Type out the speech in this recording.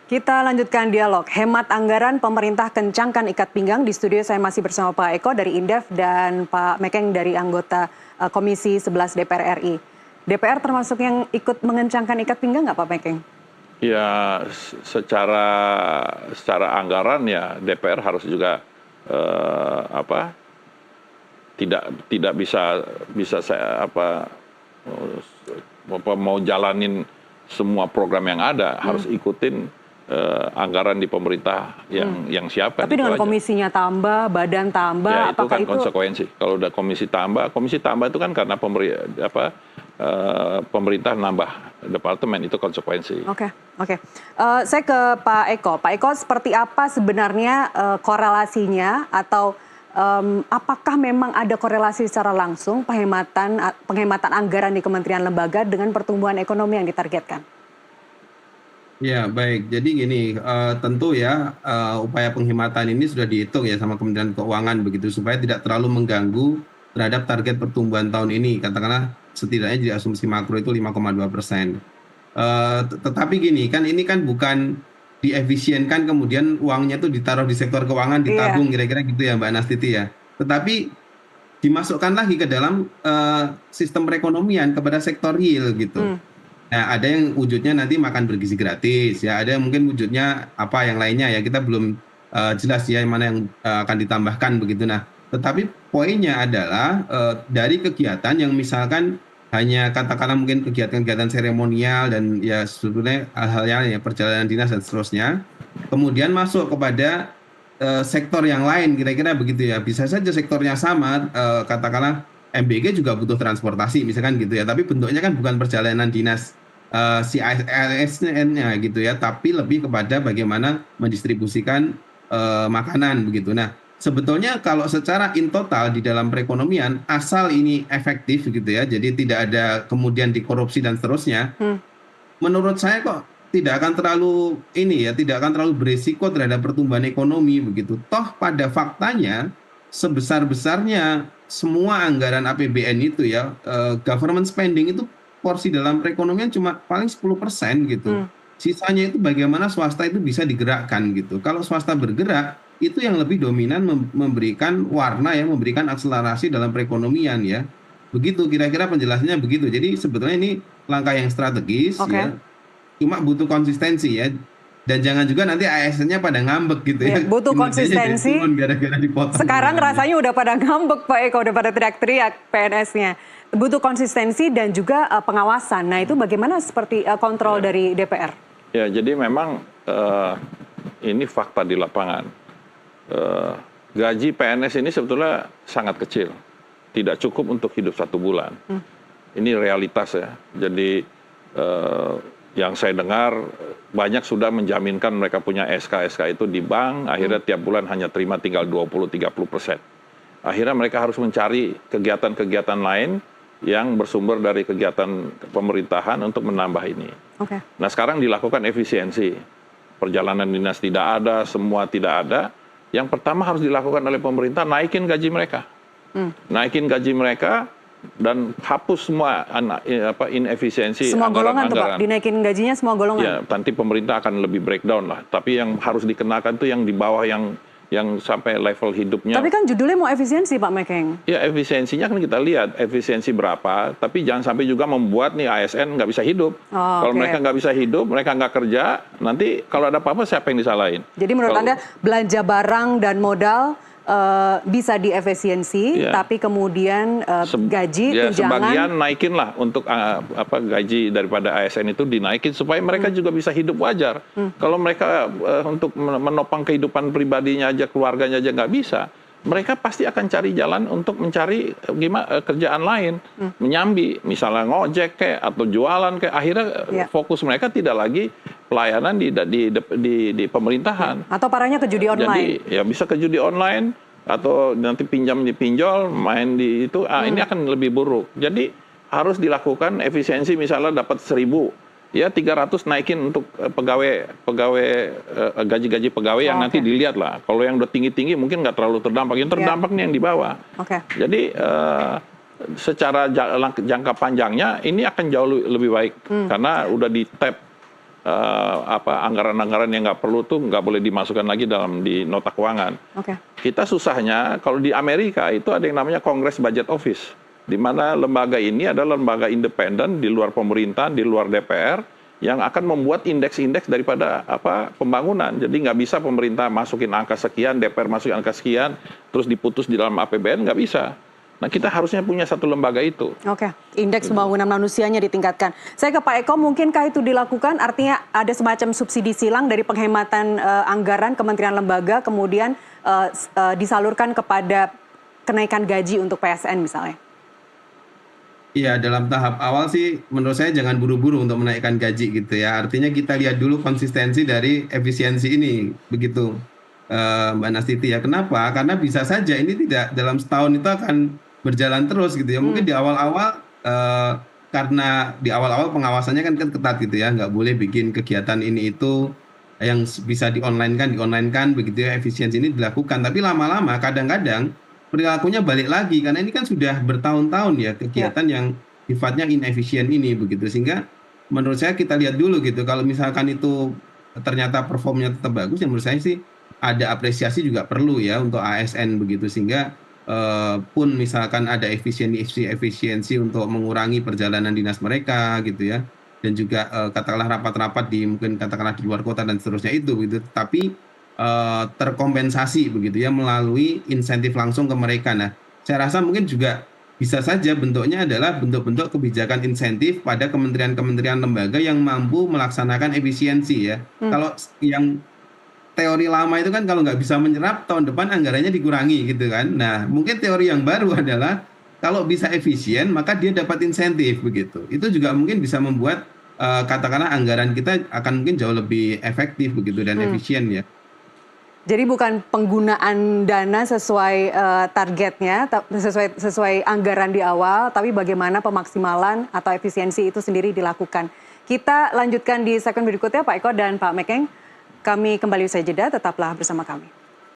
Kita lanjutkan dialog. Hemat anggaran pemerintah kencangkan ikat pinggang. Di studio saya masih bersama Pak Eko dari Indef dan Pak Mekeng dari anggota Komisi 11 DPR RI. DPR termasuk yang ikut mengencangkan ikat pinggang nggak Pak Mekeng? Ya, secara anggaran ya DPR harus juga tidak bisa saya mau jalanin semua program yang ada, harus ikutin anggaran di pemerintah yang siapkan. Tapi dengan komisinya tambah, badan tambah, ya, itu apakah kan konsekuensi. Kalau udah komisi tambah itu kan karena pemerintah nambah departemen, itu konsekuensi. Oke. Saya ke Pak Eko. Pak Eko, seperti apa sebenarnya korelasinya atau apakah memang ada korelasi secara langsung penghematan anggaran di kementerian lembaga dengan pertumbuhan ekonomi yang ditargetkan? Ya, baik. Jadi gini, tentu ya upaya penghematan ini sudah dihitung ya sama Kementerian Keuangan begitu supaya tidak terlalu mengganggu terhadap target pertumbuhan tahun ini. Katakanlah setidaknya di asumsi makro itu 5,2%. Tetapi gini, ini kan bukan diefisienkan kemudian uangnya tuh ditaruh di sektor keuangan, ditabung kira-kira gitu ya Mbak Nastiti ya. Tetapi dimasukkan lagi ke dalam sistem perekonomian kepada sektor real gitu. Nah, ada yang wujudnya nanti makan bergizi gratis, ya. Ada yang mungkin wujudnya apa yang lainnya ya. Kita belum jelas ya mana yang akan ditambahkan begitu. Nah, tetapi poinnya adalah dari kegiatan yang misalkan hanya katakanlah mungkin kegiatan-kegiatan seremonial dan ya sebetulnya hal-hal ya perjalanan dinas dan seterusnya, kemudian masuk kepada sektor yang lain kira-kira begitu ya. Bisa saja sektornya sama, katakanlah MBG juga butuh transportasi misalkan gitu ya, tapi bentuknya kan bukan perjalanan dinas si ASN-nya gitu ya, tapi lebih kepada bagaimana mendistribusikan makanan begitu. Nah, sebetulnya kalau secara in total di dalam perekonomian asal ini efektif gitu ya, jadi tidak ada kemudian dikorupsi dan seterusnya, menurut saya kok tidak akan terlalu berisiko terhadap pertumbuhan ekonomi begitu. Toh pada faktanya sebesar-besarnya semua anggaran APBN itu ya, government spending itu porsi dalam perekonomian cuma paling 10% gitu. Sisanya itu bagaimana swasta itu bisa digerakkan gitu. Kalau swasta bergerak, itu yang lebih dominan memberikan warna ya, memberikan akselerasi dalam perekonomian ya. Begitu kira-kira penjelasannya begitu. Jadi sebetulnya ini langkah yang strategis ya. Cuma butuh konsistensi ya. Dan jangan juga nanti ASN-nya pada ngambek gitu ya. Butuh konsistensi. Gara-gara dipotong. Sekarang rasanya udah pada ngambek Pak Eko, udah pada teriak-teriak PNS-nya. Butuh konsistensi dan juga pengawasan. Nah itu bagaimana seperti kontrol dari DPR? Ya, jadi memang ini fakta di lapangan. Gaji PNS ini sebetulnya sangat kecil. Tidak cukup untuk hidup 1 bulan. Ini realitas ya. Jadi yang saya dengar banyak sudah menjaminkan mereka punya SK itu di bank, akhirnya tiap bulan hanya terima tinggal 20-30%. Akhirnya mereka harus mencari kegiatan-kegiatan lain yang bersumber dari kegiatan pemerintahan untuk menambah ini. Nah sekarang dilakukan efisiensi. Perjalanan dinas tidak ada, semua tidak ada. Yang pertama harus dilakukan oleh pemerintah, naikin gaji mereka. Naikin gaji mereka dan hapus semua inefisiensi semua golongan tuh Pak, anggaran. dinaikin gajinya semua golongan. Ya, nanti pemerintah akan lebih breakdown lah. Tapi yang harus dikenakan tuh yang di bawah yang sampai level hidupnya. Tapi kan judulnya mau efisiensi Pak Mekeng. Ya efisiensinya kan kita lihat efisiensi berapa. Tapi jangan sampai juga membuat nih ASN nggak bisa hidup. Kalau mereka nggak bisa hidup, mereka nggak kerja, nanti kalau ada apa-apa siapa yang disalahin? Jadi menurut Anda belanja barang dan modal bisa diefisiensi, tapi kemudian gaji tunjangan sebagian naikin lah untuk gaji daripada ASN itu dinaikin supaya mereka juga bisa hidup wajar. Kalau mereka untuk menopang kehidupan pribadinya aja, keluarganya aja nggak bisa, mereka pasti akan cari jalan untuk mencari kerjaan lain, menyambi, misalnya ngojek kayak atau jualan kayak, akhirnya fokus mereka tidak lagi pelayanan di pemerintahan. Atau parahnya ke judi online. Jadi ya bisa ke judi online atau nanti pinjam di pinjol, main di itu, ini akan lebih buruk. Jadi harus dilakukan efisiensi, misalnya dapat 1.000, ya 300 naikin untuk gaji-gaji pegawai yang nanti dilihat lah. Kalau yang udah tinggi-tinggi mungkin nggak terlalu terdampak, yang terdampak nih yang di bawah. Jadi secara jangka panjangnya ini akan jauh lebih baik karena udah di tap anggaran-anggaran yang nggak perlu tuh nggak boleh dimasukkan lagi di nota keuangan. Oke. Kita susahnya kalau di Amerika itu ada yang namanya Congress Budget Office, di mana lembaga ini adalah lembaga independen di luar pemerintahan, di luar DPR, yang akan membuat indeks-indeks daripada pembangunan. Jadi nggak bisa pemerintah masukin angka sekian, DPR masukin angka sekian, terus diputus di dalam APBN, nggak bisa. Nah, kita harusnya punya satu lembaga itu. Oke, indeks pembangunan manusianya ditingkatkan. Saya ke Pak Eko, mungkinkah itu dilakukan? Artinya ada semacam subsidi silang dari penghematan anggaran kementerian lembaga, kemudian disalurkan kepada kenaikan gaji untuk PSN misalnya? Iya, dalam tahap awal sih menurut saya jangan buru-buru untuk menaikkan gaji gitu ya. Artinya kita lihat dulu konsistensi dari efisiensi ini, begitu Mbak Nastiti ya. Kenapa? Karena bisa saja ini tidak dalam setahun itu akan berjalan terus gitu ya. Mungkin di awal-awal karena di awal-awal pengawasannya kan ketat gitu ya, nggak boleh bikin kegiatan ini itu yang bisa di-online-kan begitu ya, efisiensi ini dilakukan. Tapi lama-lama kadang-kadang perilakunya balik lagi karena ini kan sudah bertahun-tahun ya kegiatan yang sifatnya inefisien ini begitu, sehingga menurut saya kita lihat dulu gitu, kalau misalkan itu ternyata performnya tetap bagus ya menurut saya sih ada apresiasi juga perlu ya untuk ASN begitu, sehingga pun misalkan ada efisiensi untuk mengurangi perjalanan dinas mereka gitu ya, dan juga katakanlah rapat-rapat mungkin katakanlah di luar kota dan seterusnya itu begitu, tapi terkompensasi begitu ya melalui insentif langsung ke mereka. Nah, saya rasa mungkin juga bisa saja bentuknya adalah bentuk-bentuk kebijakan insentif pada kementerian-kementerian lembaga yang mampu melaksanakan efisiensi ya. Kalau yang teori lama itu kan kalau nggak bisa menyerap, tahun depan anggarannya dikurangi gitu kan. Nah, mungkin teori yang baru adalah kalau bisa efisien maka dia dapat insentif begitu. Itu juga mungkin bisa membuat katakanlah anggaran kita akan mungkin jauh lebih efektif begitu dan efisien ya. Jadi bukan penggunaan dana sesuai targetnya, sesuai anggaran di awal, tapi bagaimana pemaksimalan atau efisiensi itu sendiri dilakukan. Kita lanjutkan di segmen berikutnya, Pak Eko dan Pak Mekeng. Kami kembali usai jeda, tetaplah bersama kami.